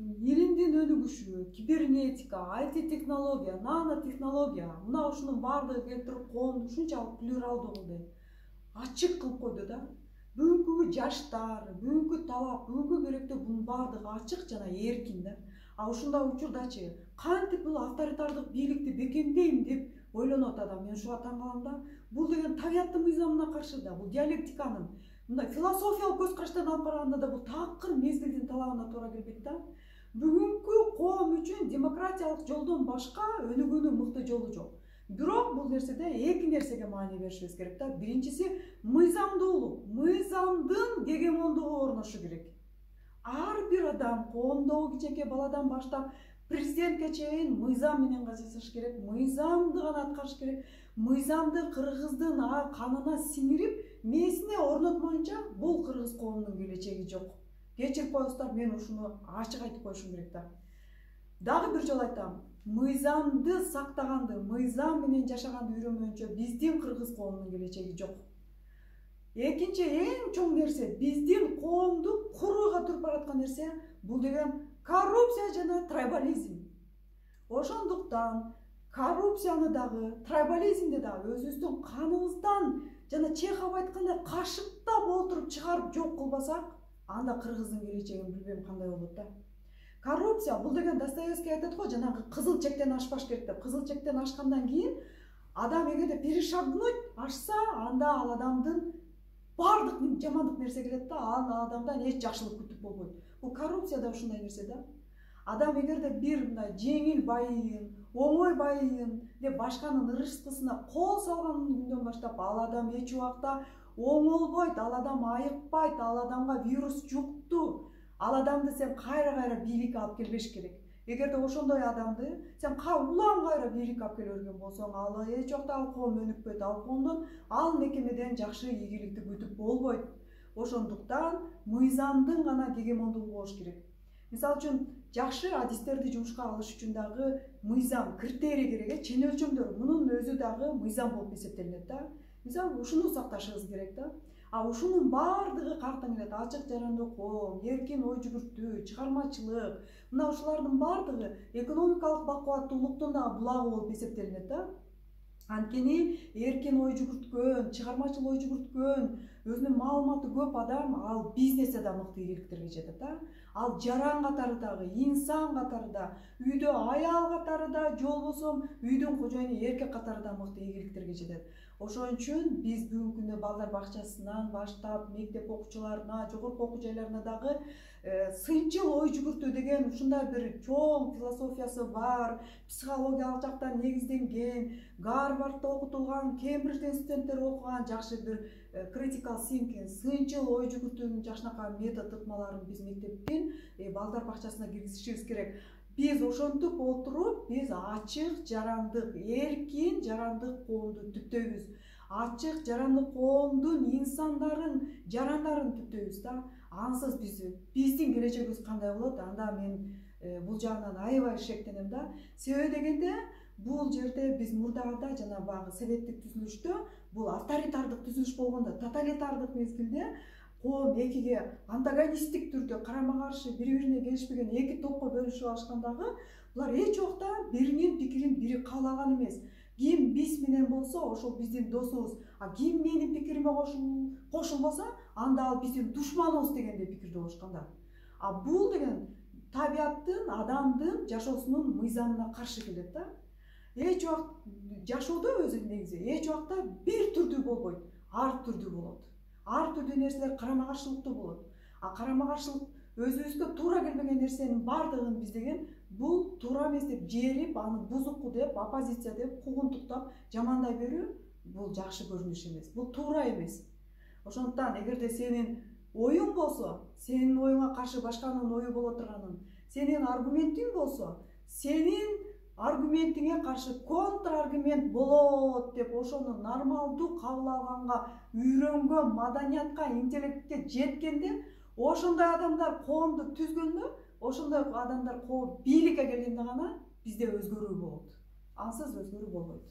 илимдин өнүгүшү, кибернетика, IT технология, нанотехнология, мына ушунун баардыгы келтирип коомду ушунчалык плюралдуу кылды, ачык кылып койду да. Бүгүнкү жаштар, бүгүнкү талап, бүгүнкү керектөө бунун баардыгы ачык жана эркин да. А ушундай учурдачы кантип бул авторитардык бийликти бекемдейм деп ойлонот адам. Мен ушуга таң калам да. Бул деген табияттын мыйзамына каршы да, бул диалектиканын, мындай философиялык көз караштан алып караганда да бул такыр мезгилдин талабына туура келбейт да. Бүгүнкү коом үчүн демократиялык жолдон башка өнүгүүнүн мыкты жолу жок. Бирок бул нерседе эки нерсеге маани беришибиз керек да. Биринчиси мыйзамдуулук, мыйзамдын гегемондугу орношу керек. Ар бир адам, коомдогу кичинекей баладан баштап президентке чейин мыйзам менен жасаш керек, мыйзамды гана аткарыш керек. Мыйзамды кыргыздын канына сиңирип, мээсине орнотмоюнча бул кыргыз коомунун келечеги жок. Кечирип коесуздар, мен ушуну ачык айтып коюшум керек да. Дагы бир жолу айтам, мыйзамды сактаганды, мыйзам менен жашаганды үйрөнмөйүнчө биздин кыргыз коомунун келечеги жок. Экинчи эң чоң нерсе, биздин коомду курууга туруп бараткан нерсе, бул деген коррупция жана трайбализм. Ошондуктан коррупцияны дагы, трайбализмди дагы өзүбүздүн каныбыздан жана Чехов айткандай кашыктап отуруп чыгарып жок кылбасак, анда кыргыздын келечегин билбейм кандай болот да. Коррупция бул деген Достоевский айтат го, жанагы кызыл чектен ашпаш керек деп. Кызыл чектен ашкандан кийин адам эгерде перешагнуть ашса, анда ал адамдын бардык жамандык нерсе келет да, ал адамдан эч жакшылык күтүп болбойт. Бул коррупция да ушундай нерсе да. Адам эгерде бир мындай жеңил байыйын, оңой байыйын деп башканын ырыштысына кол салган күндөн баштап ал адам эч убакта оңолбойт, ал адам айыкпайт, ал адамга вирус жукту. Ал адамды сен кайра бийликке алып келбеш керек. Эгерде ошондой адамды сен улам кайра бийликке алып келе берген болсоң, ал эч убакта ал коом өнүкпөйт, ал коомдон, ал мекемеден жакшы ийгиликти күтүп болбойт. Ошондуктан мыйзамдын гана гегемондугу болуш керек. Мисалы үчүн жакшы адистерди жумушка алыш үчүн дагы мыйзам, критерий керек, чен өлчөмдөр. Мунун өзү дагы мыйзам болуп эсептелет да. Мисалы ушуну сакташыбыз керек да. А ушунун баардыгы каяктан келет? Ачык жарандуу коом, эркин ой жүгүртүү, чыгармачылык. Мына ушулардын баардыгы экономикалык бакубаттуулуктун дагы булагы болуп эсептелинет да. Анткени эркин ой жүгүрткөн, чыгармачыл ой жүгүрткөн, өзүнүн маалыматы көп адам ал бизнесте да мыкты ийгиликтерге жетет да. Ал жаран катары дагы, инсан катары да, үйдө аял катары да, же болбосо үйдүн кожоюну эркек катары да мыкты ийгиликтерге жетет. Ошон үчүн биз бүгүнкү күндө балдар бакчасынан баштап мектеп окуучуларына, жогорку окуу жайларына дагы сынчыл ой жүгүртүү деген ушундай бир чоң философиясы бар, психологиялык жактан негизденген, Гарвардда окутулган, Кембриджден студенттер окуган жакшы бир critical thinking, сынчыл ой жүгүртүүнүн жакшынакай метод ыкмаларын биз мектептин балдар бакчасына киргизишибиз керек. Биз ошентип отуруп, биз ачык, жарандык, эркин, жарандык коомду түптөйбүз. Ачык, жарандык коомдун инсандарын, жарандарын түптөйбүз да. Ансыз биздин келечегибиз кандай болот? Анда мен бул жагынан аябай шектенем да. Себеби дегенде бул жерде биз мурдагыда жана баягы советтик түзүлүштө бул авторитардык түзүлүш болгондо, тоталитардык мезгилде коом экиге антагонисттик түрдө карама-каршы бири-бирине келишпеген эки топко бөлүшүп алышкандагы, булар эч убакта биринин пикирин бири каалаган эмес. Ким биз менен болсо, ошол биздин досубуз, а ким менин пикириме кошулбаса, анда ал биздин душманыбыз дегендей пикирде болушкан да. А бул деген табияттын, адамдын жашоосунун мыйзамына каршы келет да. Эч убакта жашоодо өзү негизи эч убакта бир түрдүү болбойт, ар түрдүү болот. Ар түрдүү нерселер карама-каршылыктуу болот. А карама-каршылык өзүбүзгө туура келбеген нерсенин баардыгын биз деген бул туура эмес деп жерип, аны бузуку деп, оппозиция деп, куугунтуктап жамандай берүү бул жакшы көрүнүш эмес. Бул туура эмес. Ошондуктан эгерде сенин оюң болсо, сенин оюңа каршы башканын ою боло турганын, сенин аргументиң болсо, сенин аргументиңе каршы контраргумент болот деп ошону нормалдуу кабыл алганга үйрөнгөн, маданиятка, интеллектке жеткенде, ошондой адамдар коомду түзгөндө, ошондой адамдар бийликке келгенде гана бизде өзгөрүү болот. Ансыз өзгөрүү болбойт.